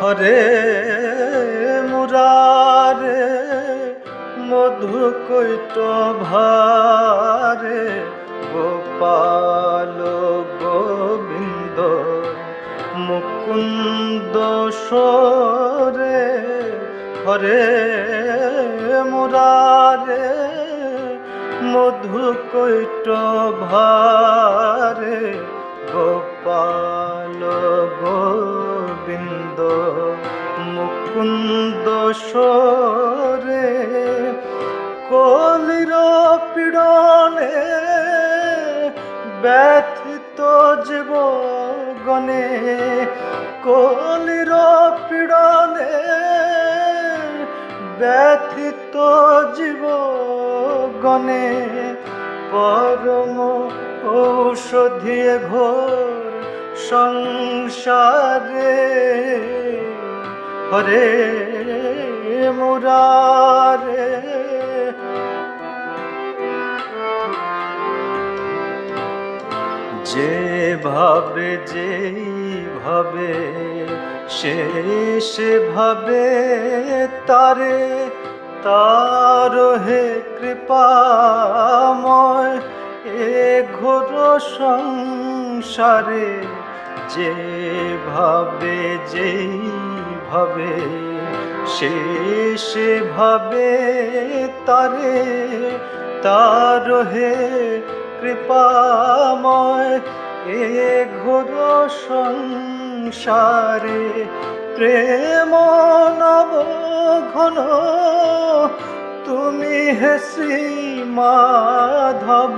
হরে মুরারে মধু কৈট ভারে গোপাল গোবিন্দ মুকুন্দ সরে হরে মুরারে মধু কৈট ভারে গোপাল গোবিন্দ মুকুন্দ সরে কলির পীড়নে ব্যথিত জীবগণে কলির পীড়নে ব্যথিত জীবগণে পরম ঔষধি ঘোর সংসারে হরে মুরারে যেভাবে যেভাবে সেভাবে তারে তার হে কৃপাময় এ ঘোর সংসারে যেভাবে যেভাবে সেভাবে তারে তার হে কৃপাময় এ ঘোর সংসারে প্রেম নব ঘন তুমি হে শ্রী মাধব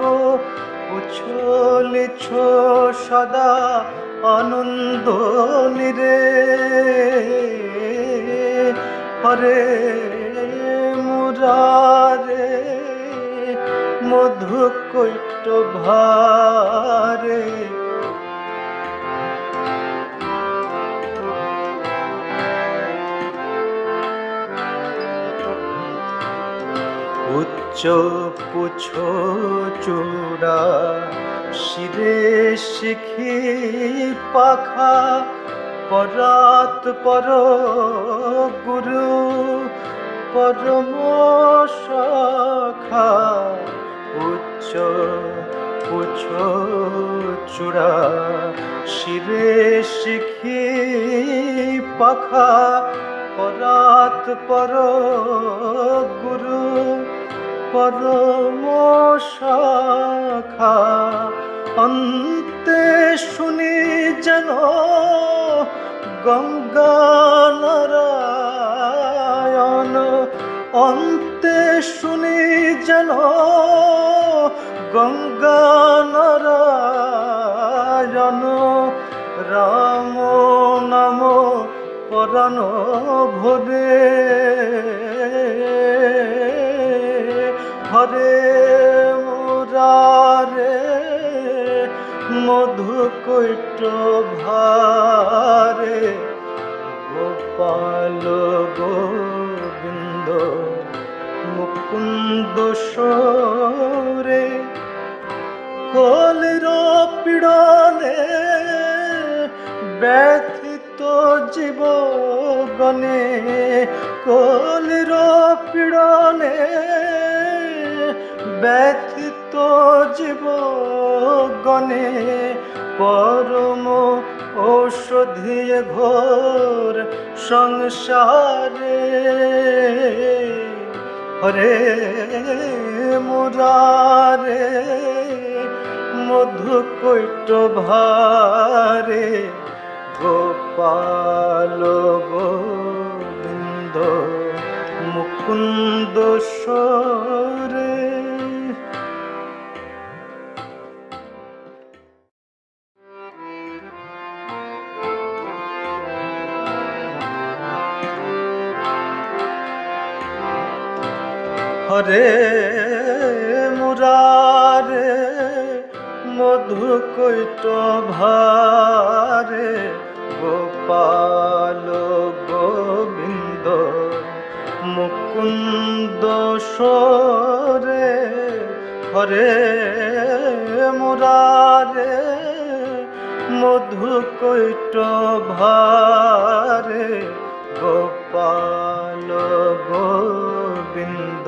উছলিছ সদা আনন্দ নিরে হরে মুরারে মধু কৈট ভারে উচ্চ পুচ্ছ চূড়া শিরে শিখি পাখা পরাত পর গুরু পরম সখা উচ্চ পুচ্ছ চূড়া শিরে শিখি পাখা পরাত পর গুরু পরম সখা অন্তে শুনি যেন গঙ্গা নারায়ণ অন্তে শুনি যেন গঙ্গা নারায়ণ রাম নাম পরাণ ভরে হরে মুরারে মধু কৈট ভারে গোপাল গোবিন্দ মুকুন্দ সরে কলির পীড়নে ব্যথিত জীবগণে কলির পীড়নে ব্যথিত জীবগণে পরম ঔষধি ঘোর সংসারে হরে মুরারে মধু কৈট ভারে গোপাল গোবিন্দ মুকুন্দ সরে হরে মুরারে মধু কৈট ভারে গোপাল গোবিন্দ মুকুন্দ সরে হরে মুরারে মধু কৈট ভারে গোপাল গোবিন্দ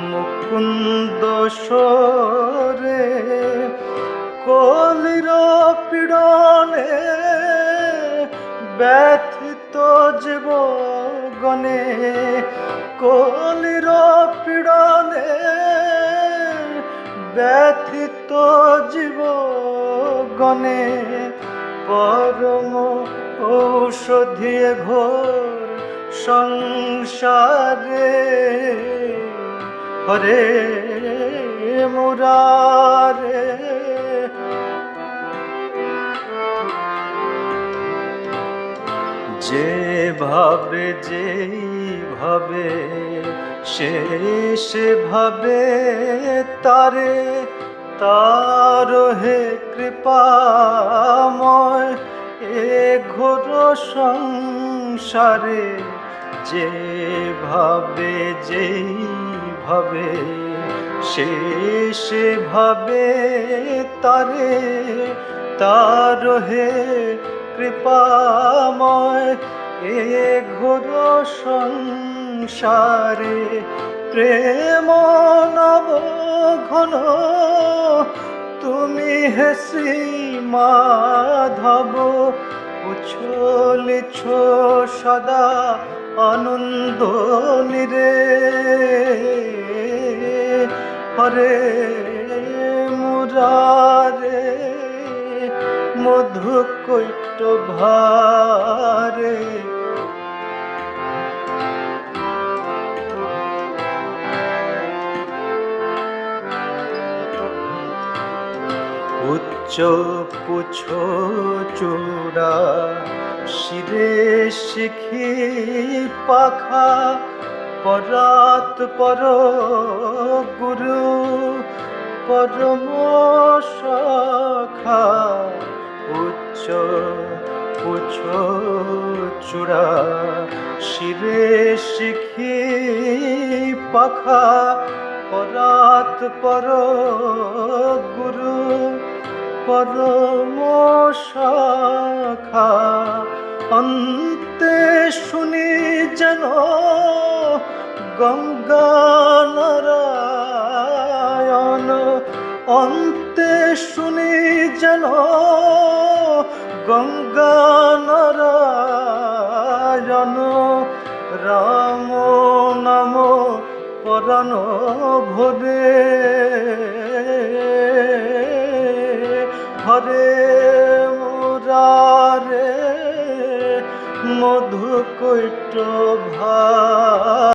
মুকুন্দ সরে কলির পীড়নে ব্যথিত জীব গণে কলির পীড়নে ব্যথিত জীব গণে পরম ঔষধি ঘোর সংসারে হরে মুরারে যেভাবে যেইভাবে সেভাবে তারে তার হে কৃপাময় এ ঘোর সংসারে যেভাবে যেইভাবে সেভাবে তারে তার হে কৃপাময় এ ঘোর সংসারে প্রেম নব ঘন তুমি হে শ্রী মাধব উছলিছ সদা আনন্দ নিরে হরে মুরারে মধু কৈট ভারে উচ্চ পুছ চূড়া শিরে শিখি পাখা পরাত পর গুরু পরম সখা উচ্চ পুছ চূড়া শিরে শিখি পাখা পরাত পর গুরু পরম সখা অন্তে শুনি যেন গঙ্গা নারায়ণ অন্তে শুনি যেন গঙ্গা নারায়ণ রাম নাম পরাণ ভরে হরে মুরারে মধু কৈট ভারে।